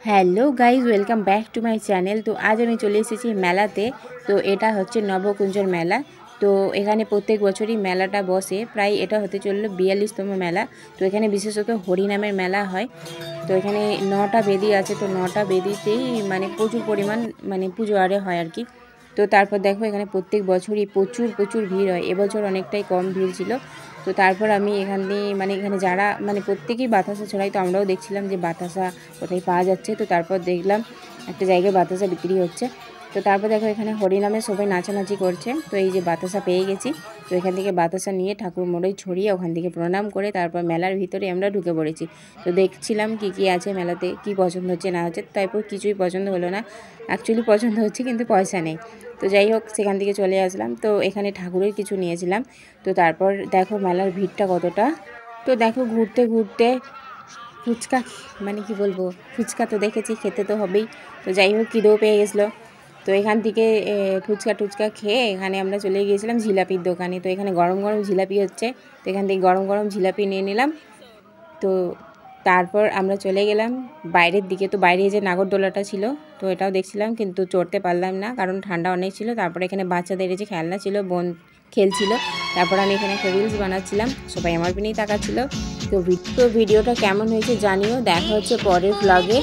Hello guys, welcome back to my channel. তো আজ আমি চলে এসেছি মেলাতে। তো এটা হচ্ছে নবকুঞ্জর মেলা। তো এখানে প্রত্যেক বছরই মেলাটা বসে, প্রায় এটা হতে চললো 42তম মেলা। তো এখানে বিশেষত হরিনামের মেলা হয়। তো এখানে 9টা বেদি আছে। তো 9টা বেদিতেই মানে প্রচুর পরিমাণ মানে পুজো আরে হয় আর কি। তো তারপর দেখো এখানে প্রত্যেক বছরই প্রচুর প্রচুর ভিড় হয়। এবছর অনেকটাই কম ভিড় ছিল। তো তারপর আমি এখানে মানে এখানে যারা মানে প্রত্যেকেই বাতাসা ছড়াই। তো আমরাও দেখছিলাম যে বাতাসা কোথায় পাওয়া যাচ্ছে। তো তারপর দেখলাম একটা জায়গায় বাতাসা বিক্রি হচ্ছে। তো তারপর দেখো এখানে হরিনামে সবাই নাচানাচি করছে। তো এই যে বাতাসা পেয়ে গেছি। তো এখান থেকে বাতাসা নিয়ে ঠাকুর মোড়ে ছড়িয়ে ওখান থেকে প্রণাম করে তারপর মেলার ভিতরে আমরা ঢুকে পড়েছি। তো দেখছিলাম কি কি আছে মেলাতে, কি পছন্দ হচ্ছে না হচ্ছে। তারপর কিছুই পছন্দ হলো না। অ্যাকচুয়ালি পছন্দ হচ্ছে কিন্তু পয়সা নেই। তো যাই হোক সেখান থেকে চলে আসলাম। তো এখানে ঠাকুরের কিছু নিয়েছিলাম। তো তারপর দেখো মেলার ভিড়টা কতটা। তো দেখো ঘুরতে ঘুরতে ফুচকা মানে কি বলবো, ফুচকা তো দেখেছি, খেতে তো হবেই। তো যাই হোক খিদেও পেয়ে গেছিলো। তো এখান থেকে ফুচকা টুচকা খেয়ে এখানে আমরা চলে গিয়েছিলাম জিলাপির দোকানে। তো এখানে গরম গরম জিলাপি হচ্ছে। তো এখান থেকে গরম গরম জিলাপি নিয়ে নিলাম। তো তারপর আমরা চলে গেলাম বাইরের দিকে। তো বাইরে যে নাগরদোলাটা ছিল, তো এটাও দেখছিলাম কিন্তু চড়তে পারলাম না কারণ ঠান্ডা অনেক ছিল। তারপরে এখানে বাচ্চাদের যে খেলনা ছিল, বোন খেলছিল। তারপর আমি এখানে একটা রিলস বানাচ্ছিলাম, সবাই আমার পিনেই তাকাচ্ছিল। তো ভিডিওটা কেমন হয়েছে জানিও। দেখা হচ্ছে পরের ব্লগে।